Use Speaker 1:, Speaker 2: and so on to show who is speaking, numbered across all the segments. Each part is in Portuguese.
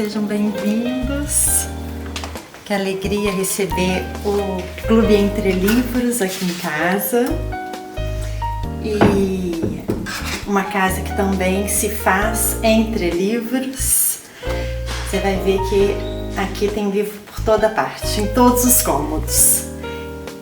Speaker 1: sejam bem-vindos. Que alegria receber o Clube Entre Livros aqui em casa. E uma casa que também se faz entre livros. Você vai ver que aqui tem livro por toda parte, em todos os cômodos.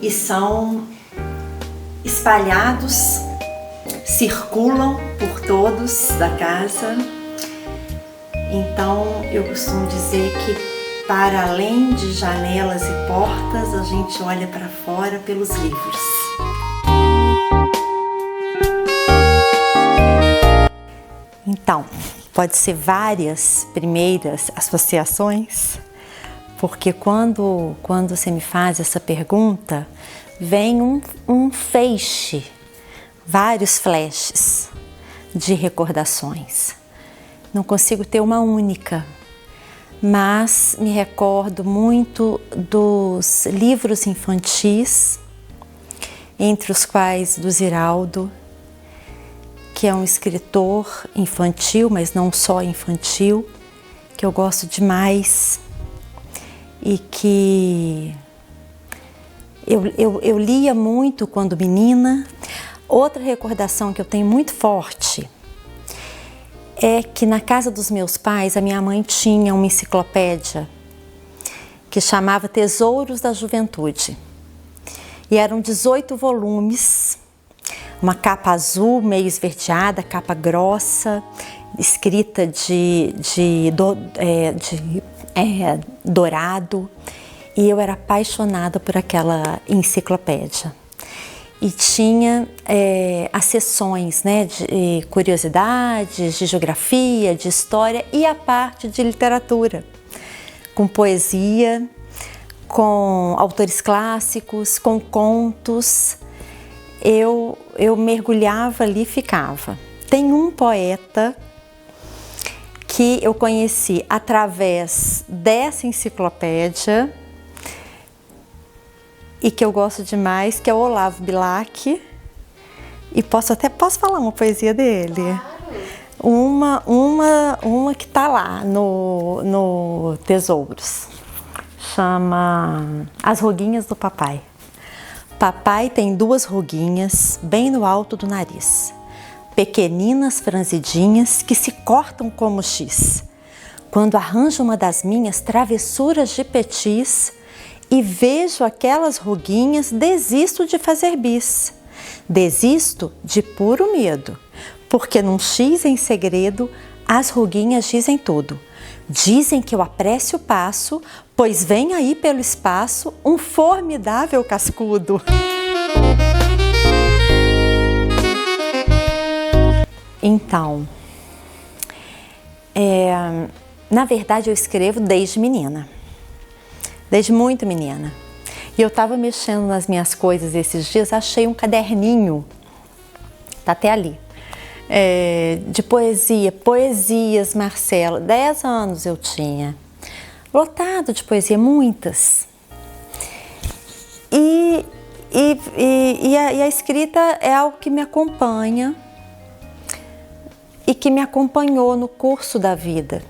Speaker 1: E são espalhados, circulam por todos da casa. Então eu costumo dizer que para além de janelas e portas, a gente olha para fora pelos livros. Então, pode ser várias primeiras associações, porque quando você me faz essa pergunta, vem um feixe, vários flashes de recordações. Não consigo ter uma única, mas me recordo muito dos livros infantis, entre os quais do Ziraldo, que é um escritor infantil, mas não só infantil, que eu gosto demais e que eu lia muito quando menina. Outra recordação que eu tenho muito forte é que na casa dos meus pais, a minha mãe tinha uma enciclopédia que chamava Tesouros da Juventude. E eram 18 volumes, uma capa azul meio esverdeada, capa grossa, escrita de dourado. E eu era apaixonada por aquela enciclopédia. E tinha as seções, né, de curiosidades, de geografia, de história e a parte de literatura, com poesia, com autores clássicos, com contos. Eu mergulhava ali e ficava. Tem um poeta que eu conheci através dessa enciclopédia e que eu gosto demais, que é o Olavo Bilac, e posso falar uma poesia dele. Claro. Uma que está lá no Tesouros, chama As Ruguinhas do Papai. Papai tem 2 ruguinhas bem no alto do nariz, pequeninas franzidinhas que se cortam como X. Quando arranjo uma das minhas travessuras de petis, e vejo aquelas ruguinhas, desisto de fazer bis. Desisto de puro medo, porque num X em segredo, as ruguinhas dizem tudo. Dizem que eu apresse o passo, pois vem aí pelo espaço um formidável cascudo. Então, na verdade eu escrevo desde menina. Desde muito menina. E eu estava mexendo nas minhas coisas esses dias, achei um caderninho, tá até ali, de poesia, Poesias Marcelo. 10 anos eu tinha, lotado de poesia, muitas. E a escrita é algo que me acompanha e que me acompanhou no curso da vida.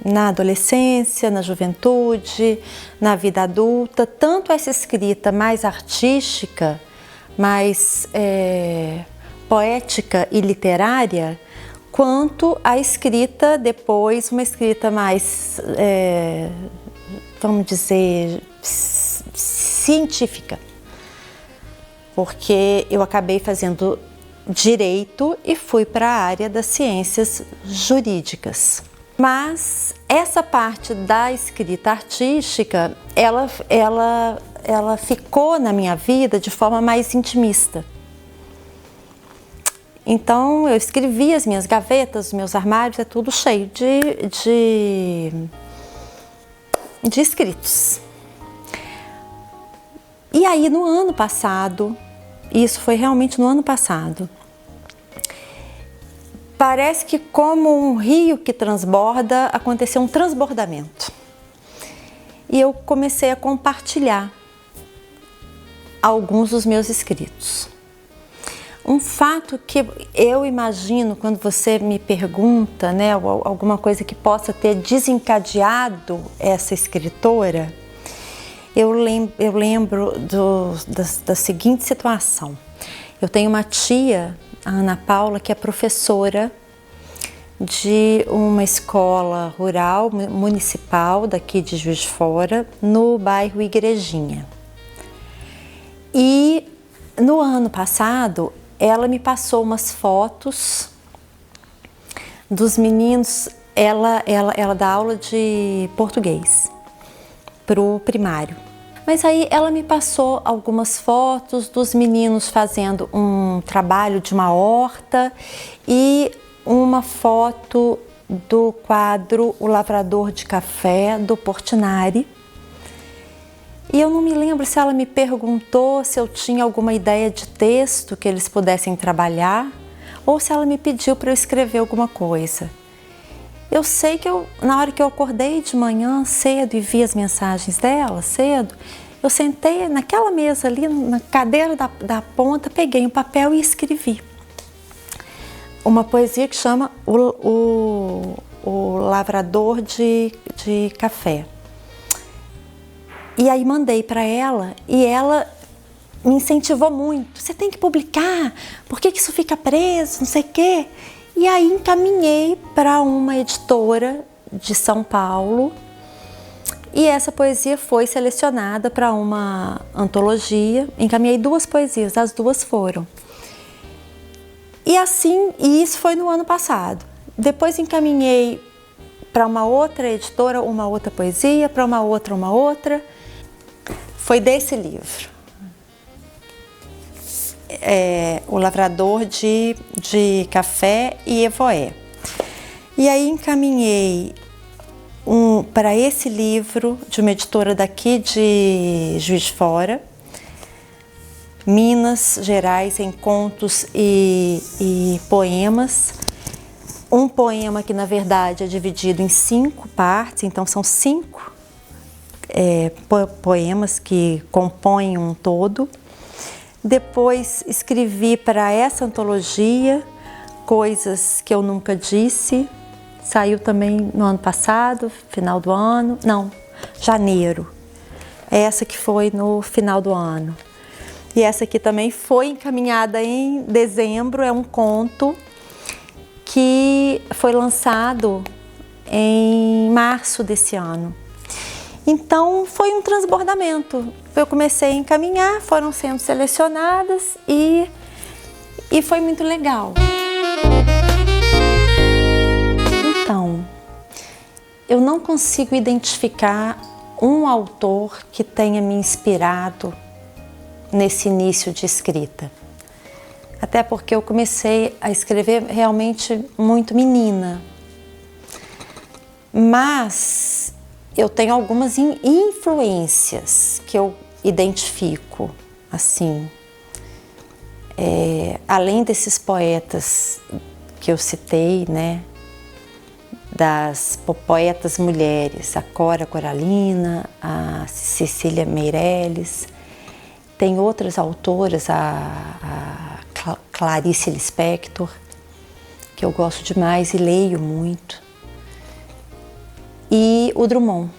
Speaker 1: Na adolescência, na juventude, na vida adulta, tanto essa escrita mais artística, mais poética e literária, quanto a escrita depois, uma escrita mais, vamos dizer, científica. Porque eu acabei fazendo direito e fui para a área das ciências jurídicas. Mas essa parte da escrita artística, ela ficou na minha vida de forma mais intimista. Então eu escrevi as minhas gavetas, os meus armários, é tudo cheio de escritos. E aí no ano passado, isso foi realmente no ano passado, parece que como um rio que transborda, aconteceu um transbordamento. E eu comecei a compartilhar alguns dos meus escritos. Um fato que eu imagino quando você me pergunta, né, alguma coisa que possa ter desencadeado essa escritora, eu lembro da seguinte situação. Eu tenho uma tia, a Ana Paula, que é professora de uma escola rural municipal daqui de Juiz de Fora, no bairro Igrejinha. E no ano passado, ela me passou umas fotos dos meninos. Ela dá aula de português pro primário. Mas aí ela me passou algumas fotos dos meninos fazendo um trabalho de uma horta e uma foto do quadro O Lavrador de Café, do Portinari. E eu não me lembro se ela me perguntou se eu tinha alguma ideia de texto que eles pudessem trabalhar ou se ela me pediu para eu escrever alguma coisa. Eu sei que na hora que eu acordei de manhã cedo e vi as mensagens dela cedo, eu sentei naquela mesa ali, na cadeira da ponta, peguei um papel e escrevi uma poesia que chama O Lavrador de Café. E aí mandei para ela e ela me incentivou muito. Você tem que publicar, por que isso fica preso, não sei o quê. E aí encaminhei para uma editora de São Paulo e essa poesia foi selecionada para uma antologia. Encaminhei 2 poesias, as 2 foram. E isso foi no ano passado. Depois encaminhei para uma outra editora, uma outra poesia, para uma outra. Foi desse livro, O Lavrador de Café e Evoé. E aí encaminhei para esse livro de uma editora daqui de Juiz de Fora, Minas Gerais em Contos e Poemas. Um poema que na verdade é dividido em 5 partes, então são 5 poemas que compõem um todo. Depois escrevi para essa antologia Coisas que eu Nunca Disse, saiu também no ano passado, final do ano, não, janeiro. Essa que foi no final do ano. E essa aqui também foi encaminhada em dezembro, é um conto que foi lançado em março desse ano. Então foi um transbordamento. Eu comecei a encaminhar, foram sendo selecionadas e foi muito legal. Então, eu não consigo identificar um autor que tenha me inspirado nesse início de escrita. Até porque eu comecei a escrever realmente muito menina. Mas eu tenho algumas influências que eu identifico, assim. Além desses poetas que eu citei, né? Das poetas mulheres, a Cora Coralina, a Cecília Meirelles. Tem outras autoras, a Clarice Lispector, que eu gosto demais e leio muito. E o Drummond.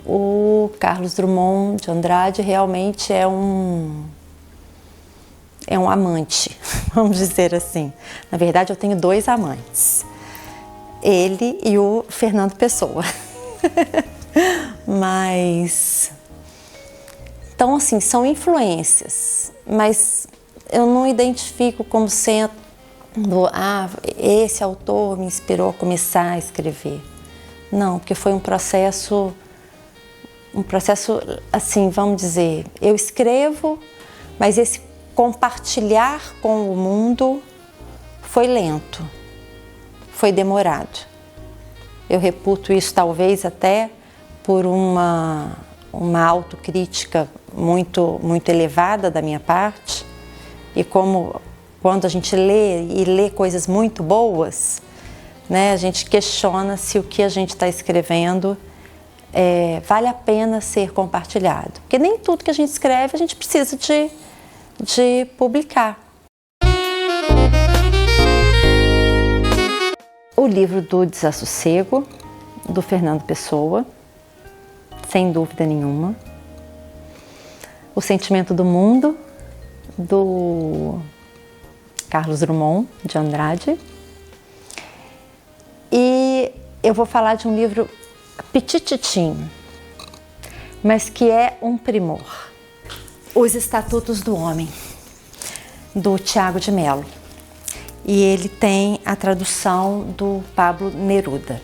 Speaker 1: O Carlos Drummond de Andrade realmente é um amante, vamos dizer assim. Na verdade, eu tenho 2 amantes. Ele e o Fernando Pessoa. Mas... Então, assim, são influências, mas eu não identifico como sendo, esse autor me inspirou a começar a escrever. Não, porque foi um processo, assim, vamos dizer, eu escrevo, mas esse compartilhar com o mundo foi lento, foi demorado. Eu reputo isso talvez até por uma autocrítica muito elevada da minha parte, e como quando a gente lê coisas muito boas, né, a gente questiona se o que a gente está escrevendo vale a pena ser compartilhado. Porque nem tudo que a gente escreve a gente precisa de publicar. O livro do Desassossego, do Fernando Pessoa, sem dúvida nenhuma. O Sentimento do Mundo, do Carlos Drummond de Andrade. E eu vou falar de um livro petititinho, mas que é um primor. Os Estatutos do Homem, do Tiago de Mello. E ele tem a tradução do Pablo Neruda.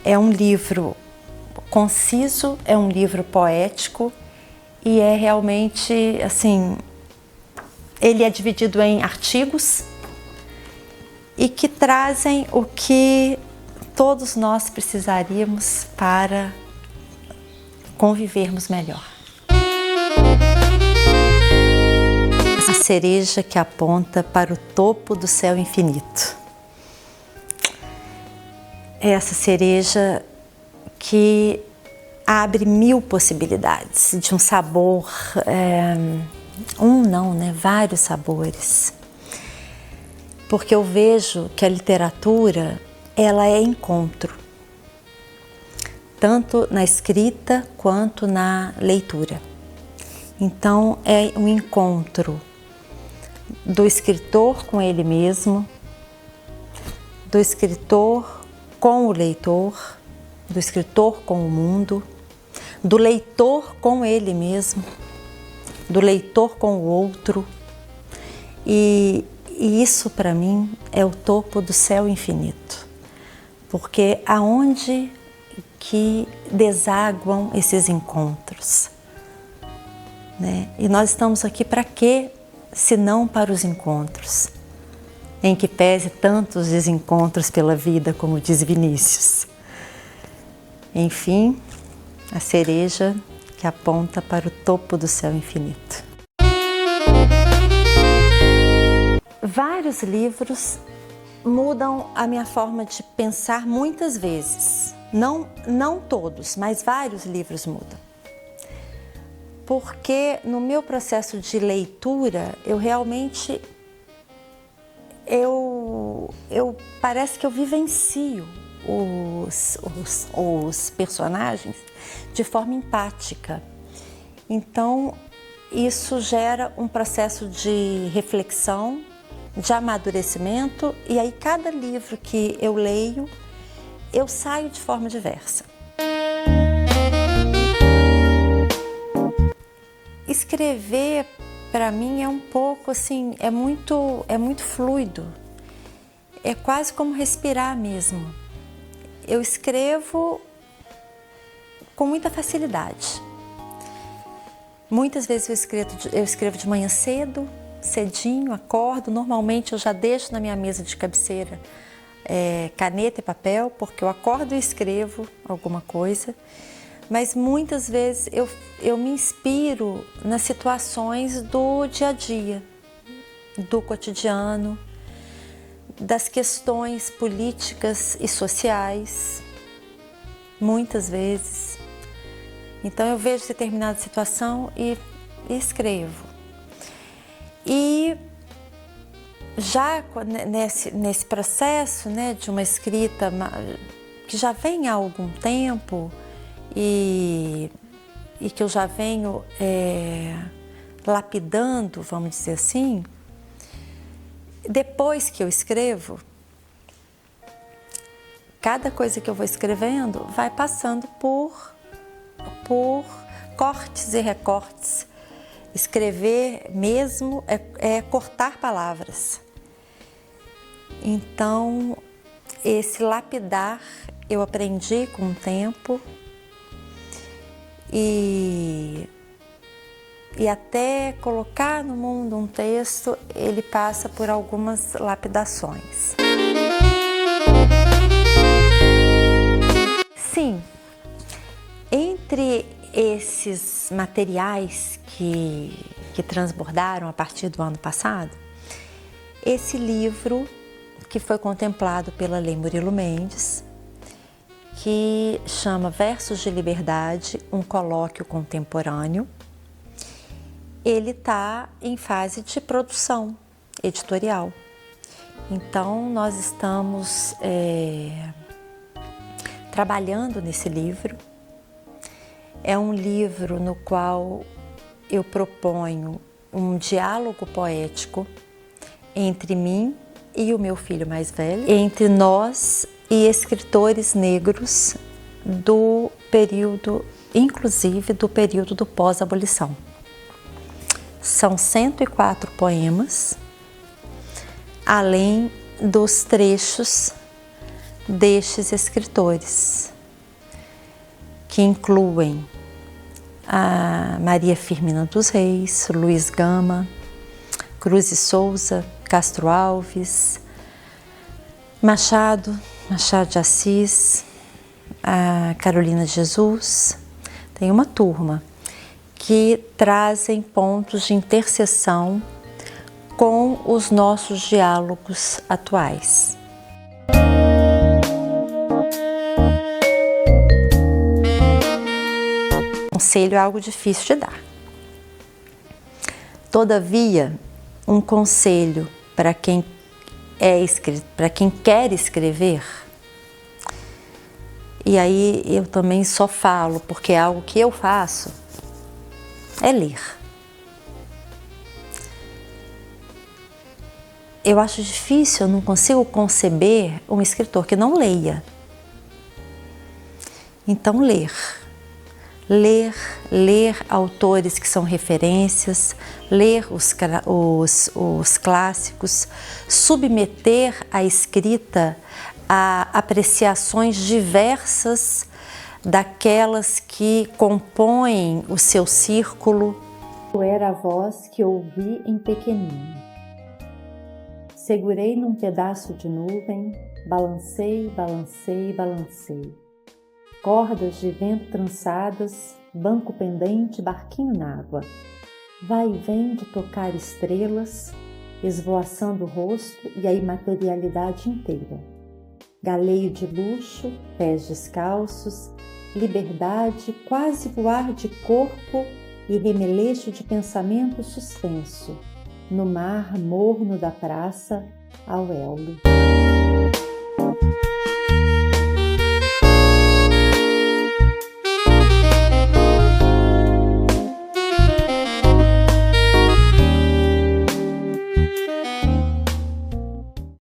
Speaker 1: É um livro conciso, é um livro poético e é realmente, assim, ele é dividido em artigos e que trazem o que todos nós precisaríamos para convivermos melhor. A cereja que aponta para o topo do céu infinito. É essa cereja que abre 1000 possibilidades de um sabor, vários sabores. Porque eu vejo que a literatura, ela é encontro, tanto na escrita quanto na leitura. Então é um encontro do escritor com ele mesmo, do escritor com o leitor, do escritor com o mundo, do leitor com ele mesmo, do leitor com o outro. E isso para mim é o topo do céu infinito, porque aonde que desaguam esses encontros, né? E nós estamos aqui para quê, se não para os encontros, em que pese tantos desencontros pela vida, como diz Vinícius. Enfim, a cereja que aponta para o topo do céu infinito. Vários livros mudam a minha forma de pensar muitas vezes. Não todos, mas vários livros mudam. Porque no meu processo de leitura, eu realmente, parece que eu vivencio os personagens de forma empática. Então, isso gera um processo de reflexão, de amadurecimento, e aí cada livro que eu leio, eu saio de forma diversa. Escrever, para mim, é um pouco assim, é muito fluido. É quase como respirar mesmo. Eu escrevo com muita facilidade. Muitas vezes eu escrevo de manhã cedo, cedinho, acordo. Normalmente eu já deixo na minha mesa de cabeceira caneta e papel, porque eu acordo e escrevo alguma coisa. Mas muitas vezes eu me inspiro nas situações do dia a dia, do cotidiano, das questões políticas e sociais, muitas vezes. Então eu vejo determinada situação e escrevo. E já nesse processo, né, de uma escrita que já vem há algum tempo, e que eu já venho lapidando, vamos dizer assim, depois que eu escrevo, cada coisa que eu vou escrevendo vai passando por cortes e recortes. Escrever mesmo é cortar palavras. Então, esse lapidar eu aprendi com o tempo. E até colocar no mundo um texto, ele passa por algumas lapidações. Sim, entre esses materiais que transbordaram a partir do ano passado, esse livro que foi contemplado pela Lei Murilo Mendes, que chama Versos de Liberdade, um colóquio contemporâneo, ele está em fase de produção editorial. Então, nós estamos trabalhando nesse livro. É um livro no qual eu proponho um diálogo poético entre mim e o meu filho mais velho, entre nós e escritores negros do período, inclusive do período do pós-abolição. São 104 poemas, além dos trechos destes escritores, que incluem a Maria Firmina dos Reis, Luiz Gama, Cruz e Souza, Castro Alves, Machado de Assis, a Carolina de Jesus. Tem uma turma que trazem pontos de interseção com os nossos diálogos atuais. Conselho é algo difícil de dar. Todavia, um conselho para quem quer escrever, e aí eu também só falo porque é algo que eu faço, é ler. Eu acho difícil, eu não consigo conceber um escritor que não leia. Então, ler autores que são referências, ler os clássicos, submeter a escrita a apreciações diversas daquelas que compõem o seu círculo.
Speaker 2: Era a voz que ouvi em pequenino. Segurei num pedaço de nuvem, balancei, balancei, balancei. Cordas de vento trançadas, banco pendente, barquinho na água. Vai e vem de tocar estrelas, esvoaçando o rosto e a imaterialidade inteira. Galeio de luxo, pés descalços, liberdade, quase voar de corpo e remeleixo de pensamento suspenso, no mar morno da praça ao Elbe.